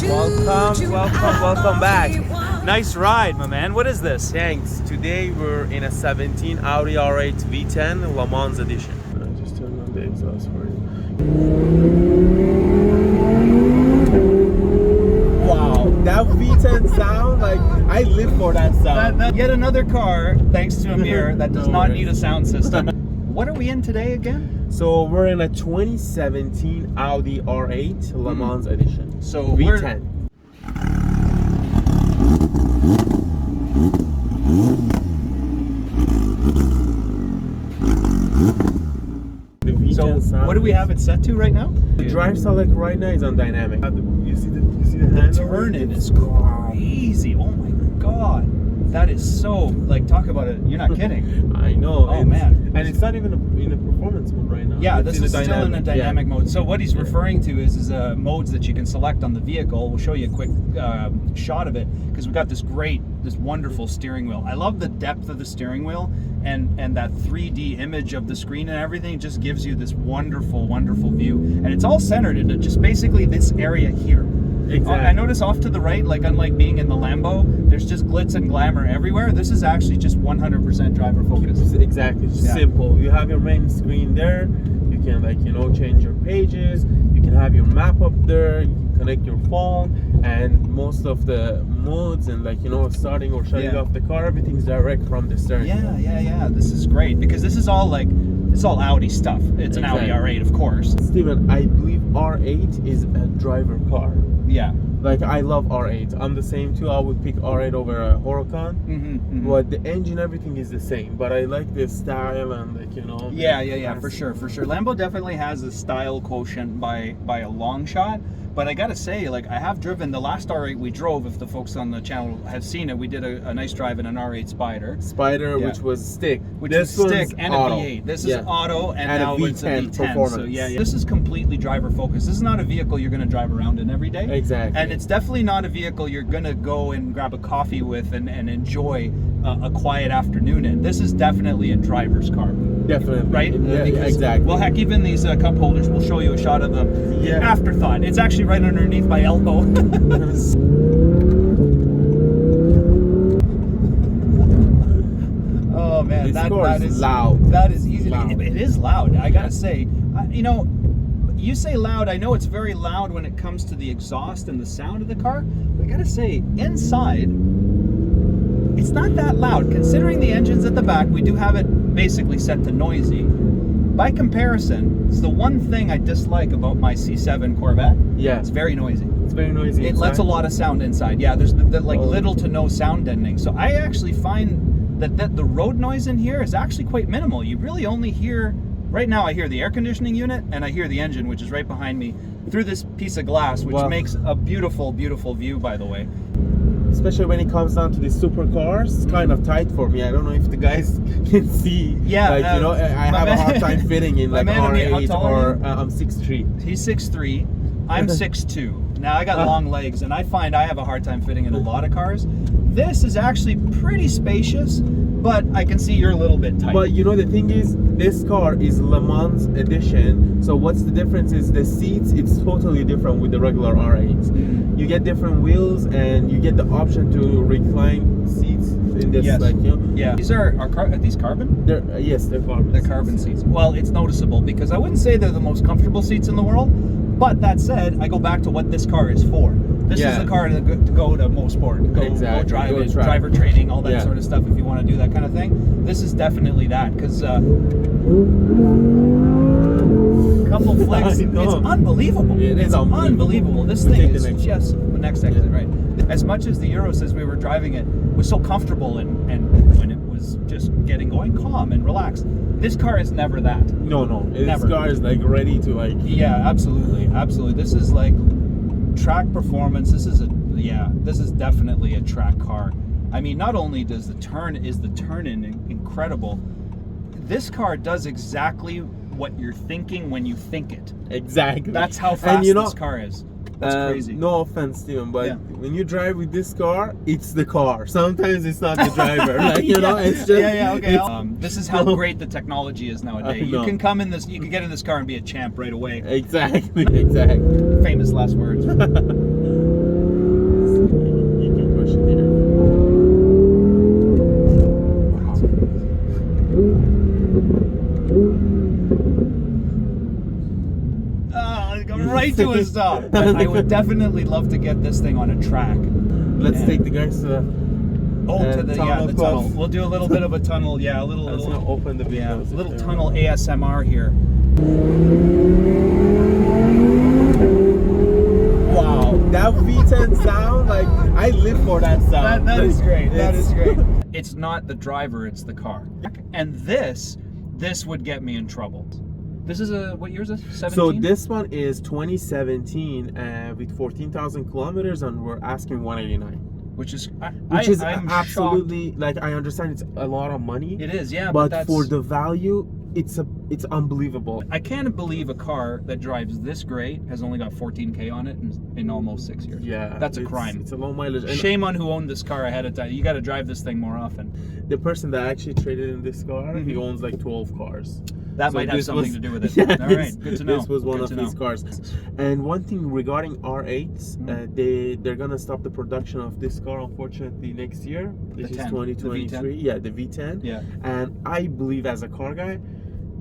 Welcome back. Nice ride, my man. What is this? Thanks. Today we're in a 17 Audi R8 V10 Le Mans edition. I just turned on the exhaust for you. Wow, that V10 sound, like, I live for that sound. Yet another car, thanks to Amir, that does not need a sound system. What are we in today again? So we're in a 2017 Audi R8 Le Mans edition. So V10. So what do we have it set to right now? The drive select right now is on dynamic. You see the handle? Turn-in is crazy. Oh my god. That is so, like, talk about it. You're not kidding. I know. Oh man. And it's not even in a performance mode right now. Yeah, it's this is still in a dynamic mode. So what he's referring to is modes that you can select on the vehicle. We'll show you a quick shot of it because we've got this wonderful steering wheel. I love the depth of the steering wheel and that 3D image of the screen and everything just gives you this wonderful, wonderful view. And it's all centered into just basically this area here. Exactly. I notice off to the right, like unlike being in the Lambo, there's just glitz and glamour everywhere. This is actually just 100% driver focused. Exactly, it's simple. You have your main screen there. You can, like, you know, change your pages. You can have your map up there. You can connect your phone, and most of the modes and, like, you know, starting or shutting off the car, everything's direct from the steering. Yeah. This is great because this is all like it's all Audi stuff. It's an Audi R8, of course. Steven, I believe R8 is a driver car. Yeah. Like, I love R8. I'm the same too. I would pick R8 over a Huracan. But the engine, everything is the same. But I like the style and, like, you know. Yeah, for sure. Lambo definitely has a style quotient by a long shot. But I gotta say, like, I have driven the last R8 we drove. If the folks on the channel have seen it, we did a nice drive in an R8 Spider. Which was stick. This was stick and auto. A V8. This is auto, and now it's a V10. Performance. So yeah, this is completely driver focused. This is not a vehicle you're gonna drive around in every day. Exactly. And it's definitely not a vehicle you're gonna go and grab a coffee with and enjoy a quiet afternoon in. This is definitely a driver's car. Definitely. Right? Yeah, exactly. Well, heck, even these cup holders, we'll show you a shot of them. Afterthought. It's actually right underneath my elbow. Oh man, that is loud. That is easy. It is loud. I gotta say, you know, you say loud. I know it's very loud when it comes to the exhaust and the sound of the car. But I gotta say, inside, it's not that loud. Considering the engine's at the back, we do have it basically set to noisy. By comparison, it's the one thing I dislike about my C7 Corvette. Yeah. It's very noisy. It's very noisy. It lets a lot of sound inside. Yeah, there's little to no sound deadening. So I actually find that the road noise in here is actually quite minimal. You really only hear, right now I hear the air conditioning unit and I hear the engine, which is right behind me, through this piece of glass, which makes a beautiful, beautiful view, by the way. Especially when it comes down to the supercars, it's kind of tight for me. I don't know if the guys can see. Yeah, like, you know, I have a hard time fitting in like R8 or I'm 6'3". He's 6'3". I'm 6'2". Now I got long legs, and I find I have a hard time fitting in a lot of cars. This is actually pretty spacious, but I can see you're a little bit tight. But you know, the thing is, this car is Le Mans edition. So what's the difference is the seats, it's totally different with the regular R8s. You get different wheels and you get the option to recline seats in this, like, you know. Yeah. These are these carbon? Yes, they're carbon. They're carbon seats. Well, it's noticeable because I wouldn't say they're the most comfortable seats in the world. But that said, I go back to what this car is for. This is the car to go to Mosport, go drive it, driver training, all that sort of stuff if you want to do that kind of thing. This is definitely that, because couple flicks, it's unbelievable. It's unbelievable. This thing is just the next exit, right? As much as the Euro says we were driving it was so comfortable and when it was just getting going calm and relaxed, this car is never that. No, this car is like ready to like. Yeah, absolutely. This is like track performance. This is definitely a track car. I mean, not only is the turn-in incredible, this car does exactly what you're thinking when you think it. Exactly. That's how fast this car is. That's crazy. No offense, Steven, but when you drive with this car, it's the car. Sometimes it's not the driver. Like, you know, it's just... Okay. This is how great the technology is nowadays. You can come in this, you can get in this car and be a champ right away. Exactly. Famous last words. might do a stop. But I would definitely love to get this thing on a track. Let's Yeah. take the guys to the To the tunnel tunnel. club. We'll do a little bit of a tunnel. Yeah, a little I'm just gonna open the yeah, windows. little tunnel ASMR here. Wow, that V10 sound, like I live for that sound. That is great. That It's- is great. It's not the driver, it's the car. And this would get me in trouble. This is what year is this? 17? So this one is 2017 with 14,000 kilometers, and we're asking 189. which is I'm shocked. absolutely, like, I understand it's a lot of money. It is, yeah, but that's, for the value, it's unbelievable. I can't believe a car that drives this great has only got 14K on it in almost 6 years. Yeah, That's a crime. It's a low mileage. And Shame on who owned this car ahead of time. You got to drive this thing more often. the person that actually traded in this car, he Mhm. owns like 12 cars. That So might have this something was- to do with it. Yeah, All right, good to know. This was one Good of to his know. cars. And one thing regarding R8s, Mm. they're gonna stop the production of this car, unfortunately, next year, which is 10, 2023. the V10? Yeah, the V10. Yeah. And I believe, as a car guy,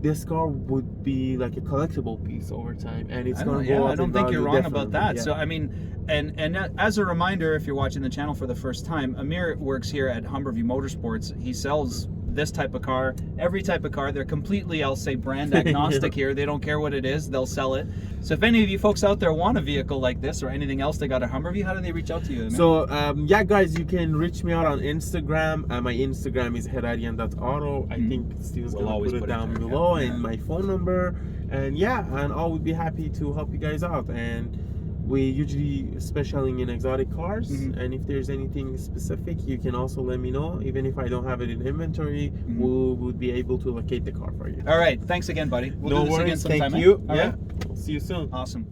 this car would be like a collectible piece over time, and it's gonna go up I don't in think you're value, wrong about definitely. that. Yeah. So I mean, and as a reminder, if you're watching the channel for the first time, Amir works here at Humberview Motorsports. He sells this type of car, every type of car. They're completely, I'll say, brand agnostic here. They don't care what it is, they'll sell it. So if any of you folks out there want a vehicle like this or anything else they got at Humberview, how do they reach out to you, Amir? So yeah, guys, you can reach me out on Instagram. My Instagram is Hadadian.auto. I think Steve's We'll gonna always put it put it down there, below, yeah. and my phone number. And yeah, and I would be happy to help you guys out. And we usually specializing in exotic cars. Mhm. And if there's anything specific, you can also let me know. Even if I don't have it in inventory, we would be able to locate the car for you. All right, thanks again, buddy. We'll No do this again worries. sometime. Thank eh? you. All Yeah. right? See you soon. Awesome.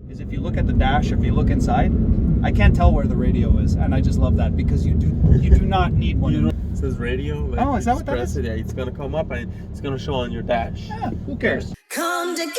Is if you look at the dash, if you look inside, I can't tell where the radio is, and I just love that because you do not need one. It says radio. Like, Oh, is that you what that press is? it, yeah, it's gonna come up and it's gonna show on your dash. Yeah, who cares? Come together.